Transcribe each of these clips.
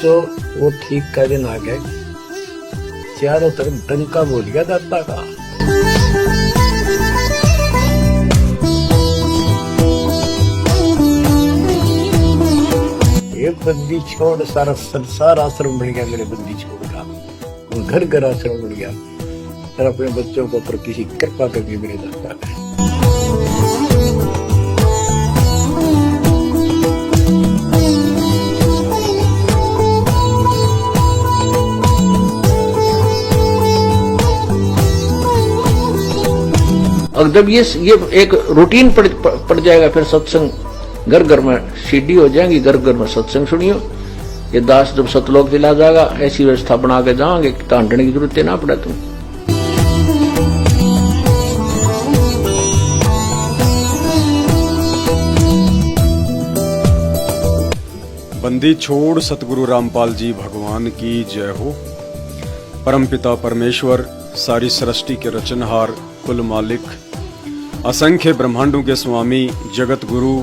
बच्चों वो ठीक का दिन आ गया, चारों तरफ डंका बोल गया दाता का। ये बंदी छोड़ सारा संसार आश्रम बन गया, मेरे बंदी छोड़ का घर घर आश्रम बन गया। और अपने बच्चों को पर किसी कृपा करके मेरे दाता ने। और जब ये एक रूटीन पड़ जाएगा, फिर सत्संग घर घर में सीडी हो जाएंगी, घर घर में सत्संग सुनियो। ये दास जब सतलोक दिला जाएगा, ऐसी व्यवस्था बना के जाओगे कि ढांढने की जरूरत ना पड़े तुम। बंदी छोड़ सतगुरु रामपाल जी भगवान की जय हो। परमपिता परमेश्वर, सारी सृष्टि के रचनहार, कुल मालिक, असंख्य ब्रह्मांडों के स्वामी, जगत गुरु,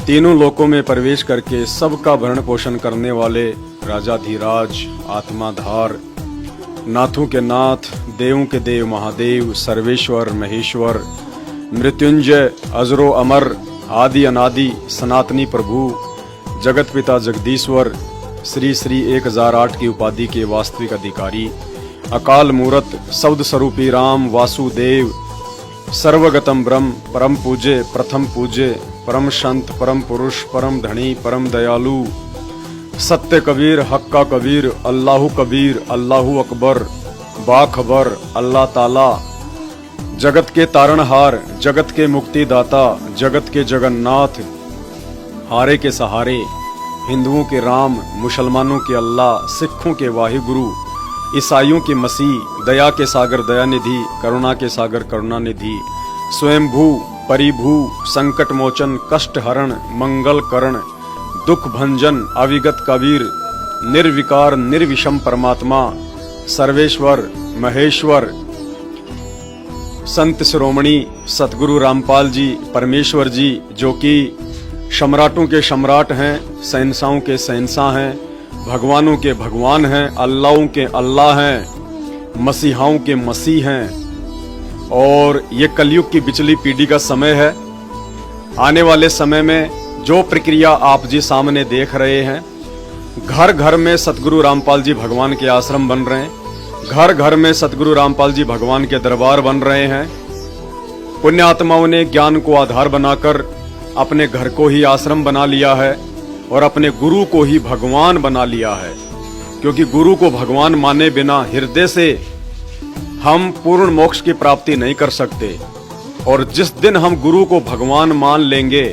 तीनों लोकों में प्रवेश करके सबका भरण पोषण करने वाले राजाधिराज, आत्माधार, नाथों के नाथ, देवों के देव महादेव, सर्वेश्वर महेश्वर, मृत्युंजय, अजरो अमर, आदि अनादि, सनातनी प्रभु, जगत पिता जगदीश्वर, श्री श्री 1008 की उपाधि के वास्तविक अधिकारी, अकाल मूरत, शब्द स्वरूपी राम वासुदेव, सर्वगतम ब्रह्म, परम पूज्य, प्रथम पूज्य, परम संत, परम पुरुष, परम धनी, परम दयालु, सत्य कबीर, हक्का कबीर, अल्लाहु कबीर, अल्लाहु अकबर, बाखबर, अल्लाह ताला, जगत के तारणहार, जगत के मुक्तिदाता, जगत के जगन्नाथ, हारे के सहारे, हिंदुओं के राम, मुसलमानों के अल्लाह, सिखों के वाहिगुरु, ईसाइयों के मसीह, दया के सागर दयानिधि, करुणा के सागर करुणानिधि, स्वयंभू, परिभू, संकट मोचन, कष्ट हरण, मंगल करण, दुख भंजन, अविगत कबीर, निर्विकार निर्विषम परमात्मा, सर्वेश्वर महेश्वर, संत शिरोमणि सतगुरु रामपाल जी परमेश्वर जी, जो कि सम्राटों के सम्राट हैं, शहंशाहों के शहंशाह हैं, भगवानों के भगवान हैं, अल्लाहों के अल्लाह हैं, मसीहाओं के मसीह हैं। और ये कलयुग की बिचली पीढ़ी का समय है। आने वाले समय में जो प्रक्रिया आप जी सामने देख रहे हैं, घर घर में सतगुरु रामपाल जी भगवान के आश्रम बन रहे हैं, घर घर में सतगुरु रामपाल जी भगवान के दरबार बन रहे हैं। पुण्यात्माओं ने ज्ञान को आधार बनाकर अपने घर को ही आश्रम बना लिया है और अपने गुरु को ही भगवान बना लिया है, क्योंकि गुरु को भगवान माने बिना हृदय से हम पूर्ण मोक्ष की प्राप्ति नहीं कर सकते। और जिस दिन हम गुरु को भगवान मान लेंगे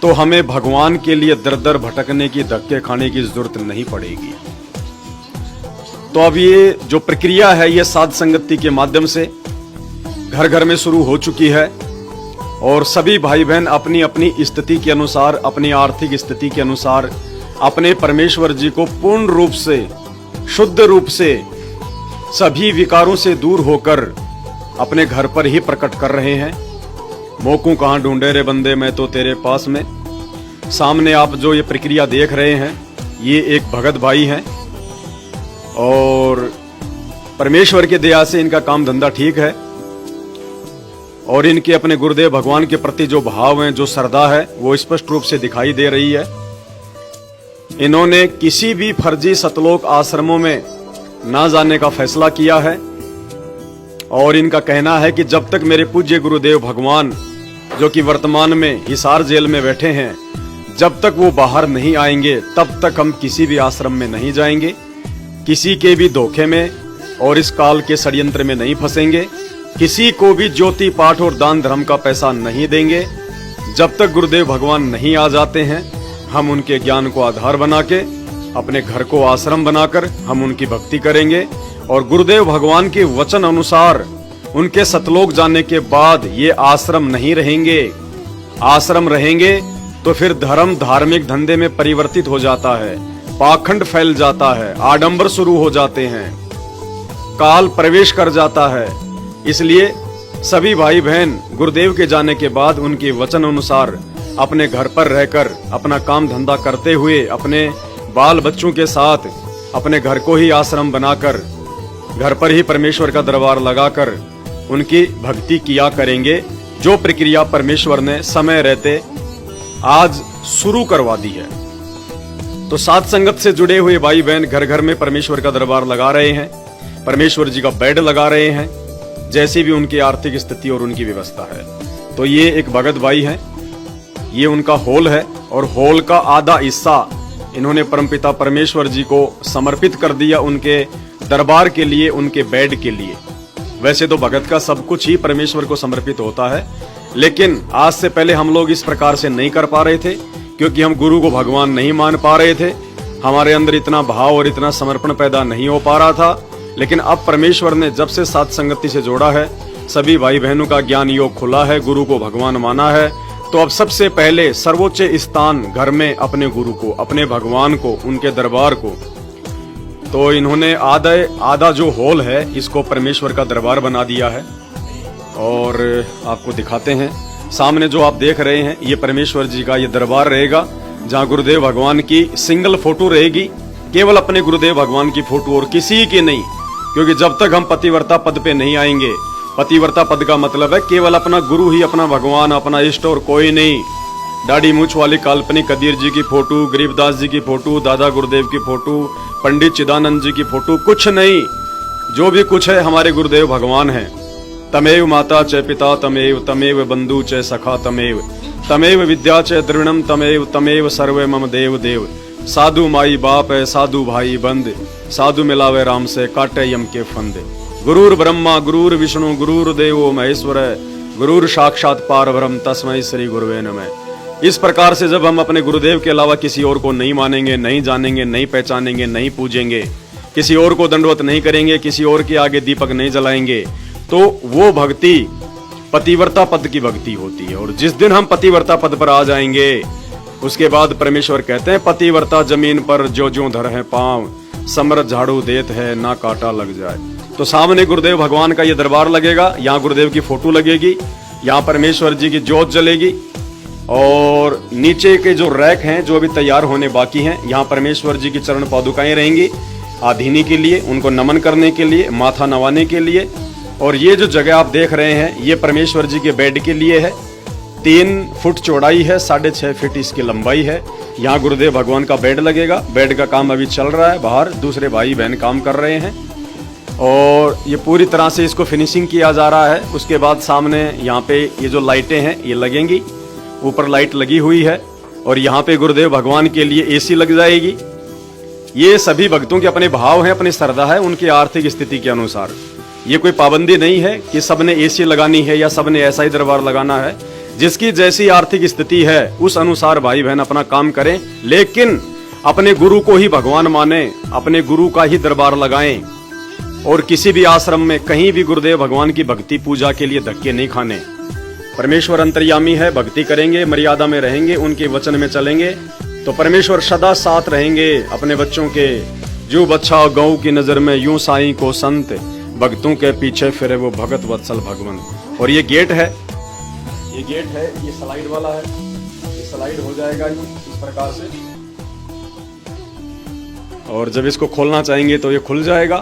तो हमें भगवान के लिए दर दर भटकने की, धक्के खाने की जरूरत नहीं पड़ेगी। तो अब ये जो प्रक्रिया है, ये साध संगति के माध्यम से घर घर में शुरू हो चुकी है और सभी भाई बहन अपनी अपनी स्थिति के अनुसार, अपनी आर्थिक स्थिति के अनुसार अपने परमेश्वर जी को पूर्ण रूप से, शुद्ध रूप से, सभी विकारों से दूर होकर अपने घर पर ही प्रकट कर रहे हैं। मोकू कहाँ ढूंढे रे बंदे, मैं तो तेरे पास में। सामने आप जो ये प्रक्रिया देख रहे हैं, ये एक भगत भाई हैं और परमेश्वर की दया से इनका काम धंधा ठीक है और इनके अपने गुरुदेव भगवान के प्रति जो भाव हैं, जो श्रद्धा है, वो स्पष्ट रूप से दिखाई दे रही है। इन्होंने किसी भी फर्जी सतलोक आश्रमों में ना जाने का फैसला किया है और इनका कहना है कि जब तक मेरे पूज्य गुरुदेव भगवान, जो कि वर्तमान में हिसार जेल में बैठे हैं, जब तक वो बाहर नहीं आएंगे तब तक हम किसी भी आश्रम में नहीं जाएंगे, किसी के भी धोखे में और इस काल के षड्यंत्र में नहीं फंसेंगे, किसी को भी ज्योति पाठ और दान धर्म का पैसा नहीं देंगे। जब तक गुरुदेव भगवान नहीं आ जाते हैं, हम उनके ज्ञान को आधार बना के अपने घर को आश्रम बनाकर हम उनकी भक्ति करेंगे और गुरुदेव भगवान के वचन अनुसार उनके सतलोक जाने के बाद ये आश्रम नहीं रहेंगे। आश्रम रहेंगे तो फिर धर्म धार्मिक धंधे में परिवर्तित हो जाता है, पाखंड फैल जाता है, आडंबर शुरू हो जाते हैं, काल प्रवेश कर जाता है। इसलिए सभी भाई बहन गुरुदेव के जाने के बाद उनके वचन अनुसार अपने घर पर रहकर अपना काम धंधा करते हुए, अपने बाल बच्चों के साथ अपने घर को ही आश्रम बनाकर, घर पर ही परमेश्वर का दरबार लगाकर उनकी भक्ति किया करेंगे, जो प्रक्रिया परमेश्वर ने समय रहते आज शुरू करवा दी है। तो साध संगत से जुड़े हुए भाई बहन घर घर में परमेश्वर का दरबार लगा रहे हैं, परमेश्वर जी का बेड लगा रहे हैं, जैसी भी उनकी आर्थिक स्थिति और उनकी व्यवस्था है। तो ये एक भगत भाई हैं, ये उनका हॉल है और हॉल का आधा हिस्सा इन्होंने परमपिता परमेश्वर जी को समर्पित कर दिया, उनके दरबार के लिए, उनके बेड के लिए। वैसे तो भगत का सब कुछ ही परमेश्वर को समर्पित होता है, लेकिन आज से पहले हम लोग इस प्रकार से नहीं कर पा रहे थे, क्योंकि हम गुरु को भगवान नहीं मान पा रहे थे, हमारे अंदर इतना भाव और इतना समर्पण पैदा नहीं हो पा रहा था। लेकिन अब परमेश्वर ने जब से साथ संगति से जोड़ा है, सभी भाई बहनों का ज्ञान योग खुला है, गुरु को भगवान माना है, तो अब सबसे पहले सर्वोच्च स्थान घर में अपने गुरु को, अपने भगवान को, उनके दरबार को, तो इन्होंने आधा जो हॉल है इसको परमेश्वर का दरबार बना दिया है। और आपको दिखाते हैं, सामने जो आप देख रहे हैं ये परमेश्वर जी का ये दरबार रहेगा, जहाँ गुरुदेव भगवान की सिंगल फोटो रहेगी, केवल अपने गुरुदेव भगवान की फोटो और किसी की नहीं, क्योंकि जब तक हम पतिव्रता पद पे नहीं आएंगे, पतिव्रता पद का मतलब है केवल अपना गुरु ही अपना भगवान, अपना इष्ट और कोई नहीं। दाढ़ी मूछ वाली काल्पनिक कबीर जी की फोटो, गरीबदास जी की फोटो, दादा गुरुदेव की फोटो, पंडित चिदानंद जी की फोटो, कुछ नहीं। जो भी कुछ है हमारे गुरुदेव भगवान है। तमेव माता च पिता तमेव, तमेव बंधु च सखा तमेव, तमेव विद्या च द्रविणम तमेव, तमेव सर्वे मम देव देव। साधु माई बाप है, साधु भाई बंद, साधु मिलावे राम से काटे यम के फंदे। गुरुर ब्रह्मा गुरुर विष्णु गुरुर देवो महेश्वर, गुरुर साक्षात पार ब्रह्म तस्मै श्री गुरुवे नमः। इस प्रकार से जब हम अपने गुरुदेव के अलावा किसी और को नहीं मानेंगे, नहीं जानेंगे, नहीं पहचानेंगे, नहीं पूजेंगे, किसी और को दंडवत नहीं करेंगे, किसी और के आगे दीपक नहीं जलाएंगे, तो वो भक्ति पतिव्रता पद की भक्ति होती है। और जिस दिन हम पतिव्रता पद पर आ जाएंगे, उसके बाद परमेश्वर कहते हैं पतिव्रता जमीन पर जो जो धर है पांव, समृद्ध झाड़ू देत है ना कांटा लग जाए। तो सामने गुरुदेव भगवान का ये दरबार लगेगा, यहाँ गुरुदेव की फोटो लगेगी, यहाँ परमेश्वर जी की ज्योत जलेगी, और नीचे के जो रैक हैं जो अभी तैयार होने बाकी हैं, यहाँ परमेश्वर जी की चरण पादुकाएं रहेंगी आधीनी के लिए, उनको नमन करने के लिए, माथा नवाने के लिए। और ये जो जगह आप देख रहे हैं ये परमेश्वर जी के बेड के लिए है। 3 फुट चौड़ाई है, 6.5 फीट इसकी लंबाई है। यहाँ गुरुदेव भगवान का बेड लगेगा। बेड का काम अभी चल रहा है, बाहर दूसरे भाई बहन काम कर रहे हैं और ये पूरी तरह से इसको फिनिशिंग किया जा रहा है। उसके बाद सामने यहाँ पे ये जो लाइटें हैं ये लगेंगी, ऊपर लाइट लगी हुई है और यहाँ पे गुरुदेव भगवान के लिए एसी लग जाएगी। ये सभी भक्तों के अपने भाव हैं, अपनी श्रद्धा है, उनकी आर्थिक स्थिति के अनुसार। ये कोई पाबंदी नहीं है कि सबने एसी लगानी है या सबने ऐसा ही दरबार लगाना है। जिसकी जैसी आर्थिक स्थिति है उस अनुसार भाई बहन अपना काम करें, लेकिन अपने गुरु को ही भगवान माने, अपने गुरु का ही दरबार लगाएं और किसी भी आश्रम में कहीं भी गुरुदेव भगवान की भक्ति पूजा के लिए धक्के नहीं खाने। परमेश्वर अंतर्यामी है, भक्ति करेंगे, मर्यादा में रहेंगे, उनके वचन में चलेंगे तो परमेश्वर सदा साथ रहेंगे अपने बच्चों के। जो बच्चा गौ की नजर में यूं साईं को संत, भक्तों के पीछे फिरे वो भगत वत्सल भगवंत। और ये गेट है, ये स्लाइड वाला है, ये स्लाइड हो जाएगा इस प्रकार से, और जब इसको खोलना चाहेंगे तो ये खुल जाएगा।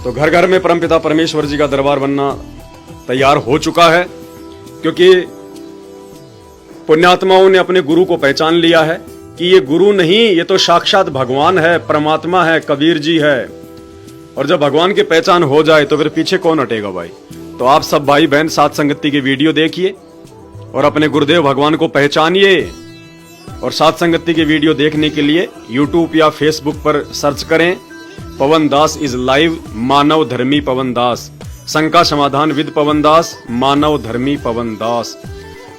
तो घर घर में परमपिता परमेश्वर जी का दरबार बनना तैयार हो चुका है, क्योंकि पुण्यात्माओं ने अपने गुरु को पहचान लिया है कि ये गुरु नहीं, ये तो साक्षात भगवान है, परमात्मा है, कबीर जी है। और जब भगवान की पहचान हो जाए तो फिर पीछे कौन हटेगा भाई। तो आप सब भाई बहन साथ संगति की वीडियो देखिए और अपने गुरुदेव भगवान को पहचानिए। और साथ संगति की वीडियो देखने के लिए YouTube या Facebook पर सर्च करें पवन दास इज लाइव, मानव धर्मी पवन दास, शंका समाधान विद पवन दास, मानव धर्मी पवन दास।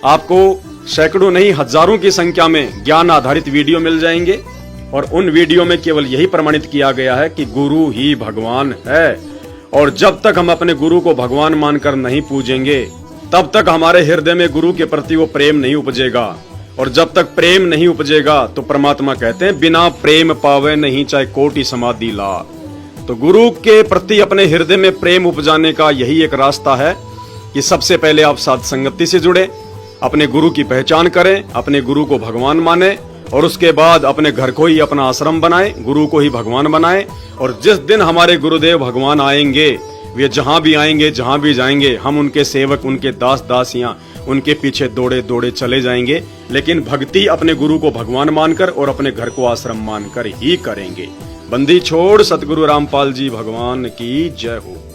आपको सैकड़ों नहीं हजारों की संख्या में ज्ञान आधारित वीडियो मिल जाएंगे और उन वीडियो में केवल यही प्रमाणित किया गया है कि गुरु ही भगवान है। और जब तक हम अपने गुरु को भगवान मानकर नहीं पूजेंगे तब तक हमारे हृदय में गुरु के प्रति वो प्रेम नहीं उपजेगा। और जब तक प्रेम नहीं उपजेगा तो परमात्मा कहते हैं बिना प्रेम पावे नहीं चाहे कोटि समाधि ला। तो गुरु के प्रति अपने हृदय में प्रेम उपजाने का यही एक रास्ता है कि सबसे पहले आप साध संगति से जुड़े, अपने गुरु की पहचान करें, अपने गुरु को भगवान माने और उसके बाद अपने घर को ही अपना आश्रम बनाए, गुरु को ही भगवान बनाए। और जिस दिन हमारे गुरुदेव भगवान आएंगे, वे जहां भी आएंगे, जहां भी जाएंगे, हम उनके सेवक, उनके दास दासियां उनके पीछे दौड़े दौड़े चले जाएंगे। लेकिन भक्ति अपने गुरु को भगवान मानकर और अपने घर को आश्रम मानकर ही करेंगे। बंदी छोड़ सतगुरु रामपाल जी भगवान की जय हो।